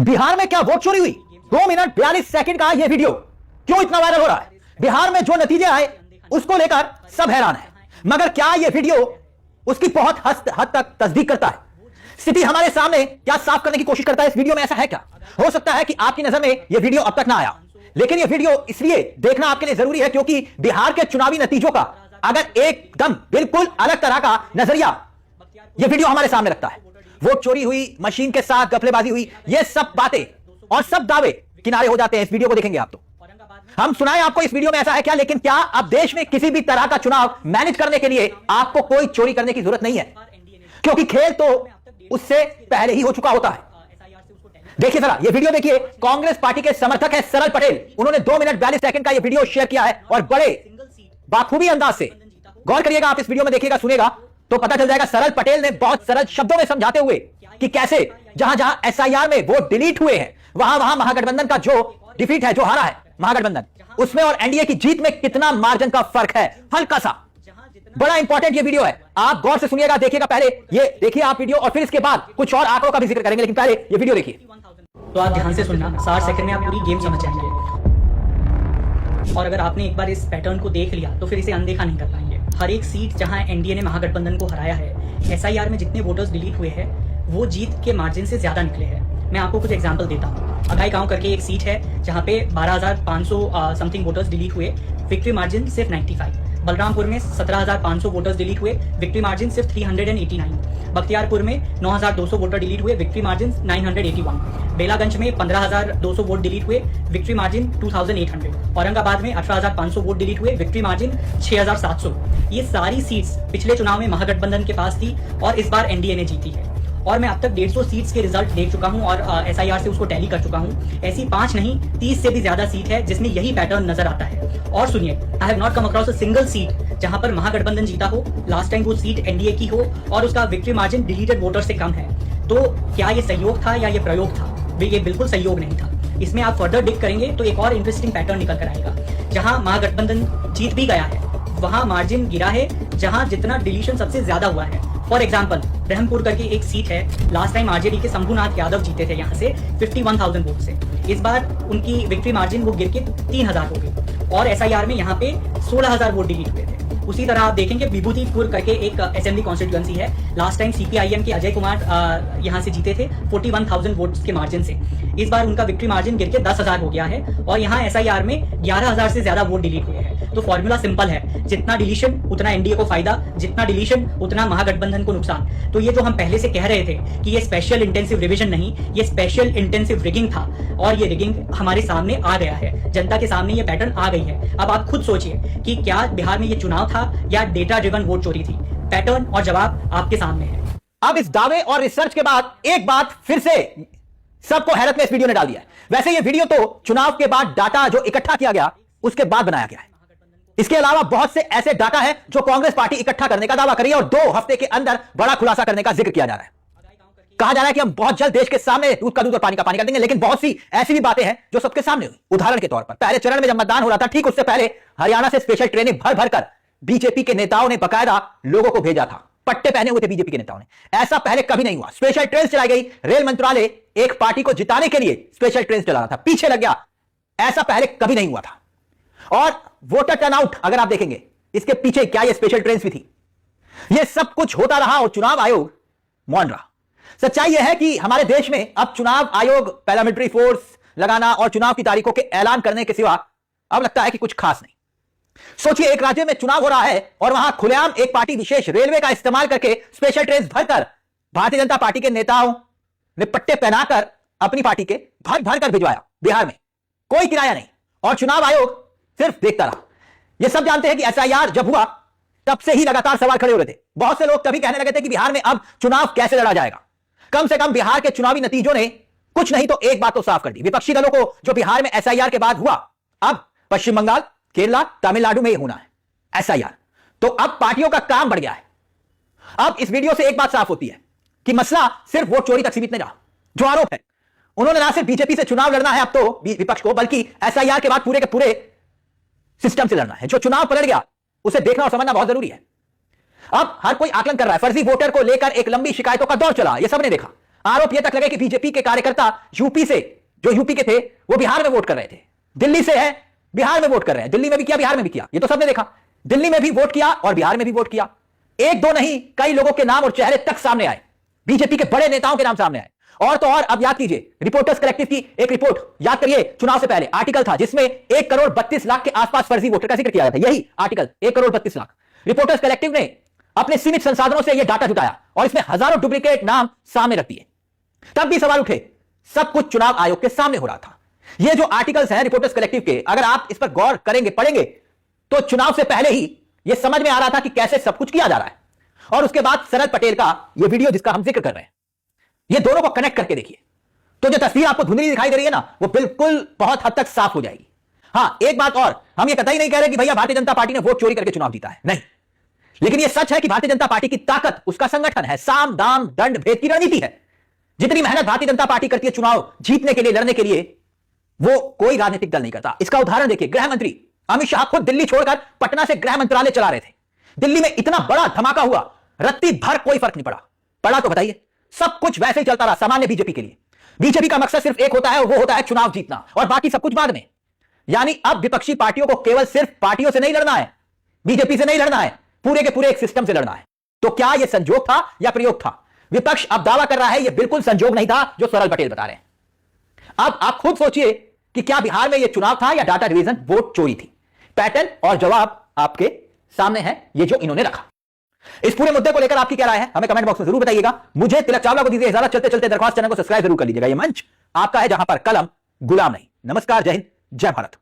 बिहार में क्या वोट चोरी हुई? 2 मिनट 42 सेकंड का यह वीडियो क्यों इतना वायरल हो रहा है? बिहार में जो नतीजे आए उसको लेकर सब हैरान है, मगर क्या यह वीडियो उसकी बहुत हद तक तस्दीक करता है? स्थिति हमारे सामने क्या साफ करने की कोशिश करता है? इस वीडियो में ऐसा है क्या? हो सकता है कि आपकी नजर में यह वीडियो अब तक ना आया, लेकिन यह वीडियो इसलिए देखना आपके लिए जरूरी है क्योंकि बिहार के चुनावी नतीजों का अगर एकदम बिल्कुल अलग तरह का नजरिया यह वीडियो हमारे सामने रखता है। वोट चोरी हुई, मशीन के साथ घपलेबाजी हुई, यह सब बातें और सब दावे किनारे हो जाते हैं। इस वीडियो को देखेंगे आप तो हम सुनाएं आपको इस वीडियो में ऐसा है क्या, लेकिन क्या अब देश में किसी भी तरह का चुनाव मैनेज करने के लिए आपको कोई चोरी करने की जरूरत नहीं है, क्योंकि खेल तो उससे पहले ही हो चुका होता है। देखिए जरा ये वीडियो देखिए। कांग्रेस पार्टी के समर्थक है सरल पटेल, उन्होंने 2 मिनट 42 सेकंड का ये वीडियो शेयर किया है और बड़े बाखूबी अंदाज से गौर करिएगा आप इस वीडियो में, देखिएगा सुनेगा तो पता चल जाएगा। सरल पटेल ने बहुत सरल शब्दों में समझाते हुए कि कैसे जहां जहां एसआईआर में वोट डिलीट हुए हैं वहां वहां महागठबंधन का जो डिफीट है, जो हारा है महागठबंधन, उसमें और एनडीए की जीत में कितना मार्जिन का फर्क है, हल्का सा। बड़ा इंपॉर्टेंट ये वीडियो है, आप गौर से सुनिएगा, देखिएगा। पहले ये देखिए आप वीडियो और फिर इसके बाद कुछ और आंकड़ों का भी जिक्र करेंगे, लेकिन पहले ये वीडियो देखिए। तो आप ध्यान से सुनना, 60 सेकंड में आप पूरी गेम समझ जाएंगे, और अगर आपने एक बार इस पैटर्न को देख लिया तो फिर इसे अनदेखा नहीं कर पाएंगे। हर एक सीट जहां एनडीए ने महागठबंधन को हराया है, एसआईआर में जितने वोटर्स डिलीट हुए हैं वो जीत के मार्जिन से ज्यादा निकले हैं। मैं आपको कुछ एग्जांपल देता हूँ। अघाई गांव करके एक सीट है जहां पे 12,500 समथिंग वोटर्स डिलीट हुए, विक्ट्री मार्जिन सिर्फ 95। बलरामपुर में 17,500 वोटर्स डिलीट हुए, विक्ट्री मार्जिन सिर्फ 389। बख्तियारपुर में 9,200 वोटर डिलीट हुए, विक्ट्री मार्जिन 981। बेलागंज में 15,200 वोट डिलीट हुए, विक्ट्री मार्जिन 2,800। औरंगाबाद में 18,500 वोट डिलीट हुए, विक्ट्री मार्जिन 6,700। ये सारी सीट्स पिछले चुनाव में महागठबंधन के पास थी और इस बार एनडीए ने जीती है। और मैं अब तक 150 सीट्स के रिजल्ट देख चुका हूं और एसआईआर से उसको टैली कर चुका हूं। ऐसी 5 नहीं 30 से भी ज्यादा सीट है जिसमें यही पैटर्न नजर आता है। और सुनिए, I have not come across a single seat जहां पर महागठबंधन जीता हो, लास्ट टाइम वो सीट एनडीए की हो और उसका विक्ट्री मार्जिन डिलीटेड वोटर से कम है। तो क्या ये सहयोग था या ये प्रयोग था? ये बिल्कुल सहयोग नहीं था। इसमें आप फर्दर डिग करेंगे तो एक और इंटरेस्टिंग पैटर्न निकल कर आएगा। जहां महागठबंधन जीत भी गया है वहां मार्जिन गिरा है जहां जितना डिलीशन सबसे ज्यादा हुआ है। फॉर एग्जाम्पल ब्रह्मपुर करके एक सीट है, लास्ट टाइम आरजेडी के शंभुनाथ यादव जीते थे यहाँ से 51,000 वोट से। इस बार उनकी विक्ट्री मार्जिन वो गिर के 3,000 हो गई और एसआईआर में यहाँ पे 16,000 वोट डिलीट हुए थे। उसी तरह आप देखेंगे विभूतिपुर करके एक असेंबली कॉन्स्टिट्यूएंसी है, लास्ट टाइम सीपीआईएम के अजय कुमार यहाँ से जीते थे 41,000 वोट्स के मार्जिन से। इस बार उनका विक्ट्री मार्जिन गिर के 10,000 हो गया है और यहाँ एसआईआर में 11,000 से ज्यादा वोट डिलीट हुए हैं। तो फॉर्मूला सिंपल है, जितना डिलीशन उतना एनडीए को फायदा, जितना डिलीशन उतना महागठबंधन को नुकसान। तो ये जो हम पहले से कह रहे थे कि ये स्पेशल इंटेंसिव रिवीजन नहीं, ये स्पेशल इंटेंसिव रिगिंग था और ये रिगिंग हमारे सामने आ गया है, जनता के सामने ये पैटर्न आ गई है। अब आप खुद सोचिए कि क्या बिहार में ये चुनाव था या डेटा ड्रिवन वोट चोरी थी? पैटर्न और जवाब आपके सामने है। अब इस दावे और रिसर्च के बाद एक बात फिर से सबको हैरत में इस वीडियो ने डाल दिया है। वैसे ये वीडियो तो चुनाव के बाद डाटा जो इकट्ठा किया गया उसके बाद बनाया गया है। इसके अलावा बहुत से ऐसे डाटा है जो कांग्रेस पार्टी इकट्ठा करने का दावा कर रही है और 2 हफ्ते के अंदर बड़ा खुलासा करने का जिक्र किया जा रहा है। कहा जा रहा है कि हम बहुत जल्द देश के सामने दूध का दूध और पानी का पानी कर देंगे, लेकिन बहुत सी ऐसी भी बातें हैं जो सबके सामने हुई। उदाहरण के तौर पर पहले चरण में जब मतदान हो रहा था, ठीक उससे पहले हरियाणा से स्पेशल ट्रेनें भर भर कर बीजेपी के नेताओं ने बकायदा लोगों को भेजा था। पट्टे पहने हुए थे बीजेपी के नेताओं ने, ऐसा पहले कभी नहीं हुआ। स्पेशल ट्रेन चलाई गई, रेल मंत्रालय एक पार्टी को जिताने के लिए स्पेशल ट्रेन चला रहा था, पीछे लग गया, ऐसा पहले कभी नहीं हुआ था। और वोटर टर्नआउट अगर आप देखेंगे, इसके पीछे क्या ये स्पेशल ट्रेन भी थी? यह सब कुछ होता रहा और चुनाव आयोग मौन रहा। सच्चाई यह है कि हमारे देश में अब चुनाव आयोग पैरामिलिट्री फोर्स लगाना और चुनाव की तारीखों के ऐलान करने के सिवा अब लगता है कि कुछ खास नहीं। सोचिए, एक राज्य में चुनाव हो रहा है और वहां खुलेआम एक पार्टी विशेष रेलवे का इस्तेमाल करके स्पेशल ट्रेन भरकर भारतीय जनता पार्टी के नेताओं ने पट्टे पहनाकर अपनी पार्टी के भर भर कर भिजवाया। बिहार में कोई किराया नहीं और चुनाव आयोग सिर्फ देखता रहा। यह सब जानते हैं कि एसआईआर जब हुआ तब से ही लगातार सवाल खड़े हो रहे थे। बहुत से लोग तभी कहने लगे थे कि बिहार में अब चुनाव कैसे लड़ा जाएगा। कम से कम बिहार के चुनावी नतीजों ने कुछ नहीं तो एक बात तो साफ कर दी, विपक्षी दलों को जो बिहार में एसआईआर के बाद हुआ, अब पश्चिम बंगाल, केरला, तमिलनाडु में होना है एसआईआर। तो अब पार्टियों का काम बढ़ गया है। अब इस वीडियो से एक बात साफ होती है कि मसला सिर्फ वोट चोरी तक सीमित नहीं रहा। जो आरोप है, उन्होंने ना सिर्फ बीजेपी से चुनाव लड़ना है अब तो विपक्ष को, बल्कि एसआईआर के बाद पूरे के पूरे सिस्टम से लड़ना है। जो चुनाव पलट गया उसे देखना और समझना बहुत जरूरी है। अब हर कोई आकलन कर रहा है। फर्जी वोटर को लेकर एक लंबी शिकायतों का दौर चला, यह सबने देखा। आरोप यह तक लगे कि बीजेपी के कार्यकर्ता यूपी से, जो यूपी के थे, वो बिहार में वोट कर रहे थे। दिल्ली से है, बिहार में वोट कर रहे हैं। दिल्ली में भी किया, बिहार में भी किया, ये तो सबने देखा। दिल्ली में भी वोट किया और बिहार में भी वोट किया। एक दो नहीं, कई लोगों के नाम और चेहरे तक सामने आए, बीजेपी के बड़े नेताओं के नाम सामने आए। और तो और, अब याद कीजिए, रिपोर्टर्स कलेक्टिव की एक रिपोर्ट याद करिए, चुनाव से पहले आर्टिकल था जिसमें 1,32,00,000 के आसपास फर्जी वोटर का जिक्र किया गया था। यही आर्टिकल 1,32,00,000। रिपोर्टर्स कलेक्टिव ने अपने सीमित संसाधनों से यह डाटा जुटाया और इसमें हजारों डुप्लीकेट नाम सामने रख दिए। तब भी सवाल उठे, सब कुछ चुनाव आयोग के सामने हो रहा था। ये जो आर्टिकल्स हैं रिपोर्टर्स कलेक्टिव के, अगर आप इस पर गौर करेंगे, पढ़ेंगे, तो चुनाव से पहले ही यह समझ में आ रहा था कि कैसे सब कुछ किया जा रहा है। और उसके बाद शरद पटेल का यह वीडियो जिसका हम जिक्र कर रहे हैं, ये दोनों को कनेक्ट करके देखिए, तो जो तस्वीर आपको धुंधली दिखाई दे रही है ना, वो बिल्कुल बहुत हद तक साफ हो जाएगी। हां, एक बात और, हम ये कतई नहीं कह रहे कि भैया भारतीय जनता पार्टी ने वोट चोरी करके चुनाव जीता है, नहीं। लेकिन यह सच है कि भारतीय जनता पार्टी की ताकत उसका संगठन है, साम दाम दंड भेद की रणनीति है। जितनी मेहनत भारतीय जनता पार्टी करती है चुनाव जीतने के लिए, लड़ने के लिए, वो कोई राजनीतिक दल नहीं करता। इसका उदाहरण देखिए, गृह मंत्री अमित शाह खुद दिल्ली छोड़कर पटना से गृह मंत्रालय चला रहे थे। दिल्ली में इतना बड़ा धमाका हुआ, रत्ती भर कोई फर्क नहीं पड़ा। पड़ा तो बताइए, सब कुछ वैसे ही चलता रहा सामान्य बीजेपी के लिए। बीजेपी का मकसद सिर्फ एक होता है, वो होता है चुनाव जीतना, और बाकी सब कुछ बाद में। यानी अब विपक्षी पार्टियों को केवल सिर्फ पार्टियों से नहीं लड़ना है, बीजेपी से नहीं लड़ना है, पूरे के पूरे एक सिस्टम से लड़ना है। तो क्या यह संजोग था या प्रयोग था? विपक्ष अब दावा कर रहा है यह बिल्कुल संजोग नहीं था जो सरल पटेल बता रहे हैं। अब आप खुद सोचिए कि क्या बिहार में यह चुनाव था या डाटा डिवीजन वोट चोरी थी? पैटर्न और जवाब आपके सामने है, ये जो इन्होंने रखा। इस पूरे मुद्दे को लेकर आपकी क्या राय है, हमें कमेंट बॉक्स में जरूर बताइएगा। मुझे तिलक चावला को दीजिए इजाजत। चलते चलते दरख्वास्त, चैनल को सब्सक्राइब जरूर कर लीजिएगा। यह मंच आपका है जहां पर कलम गुलाम नहीं। नमस्कार, जय हिंद, जय भारत।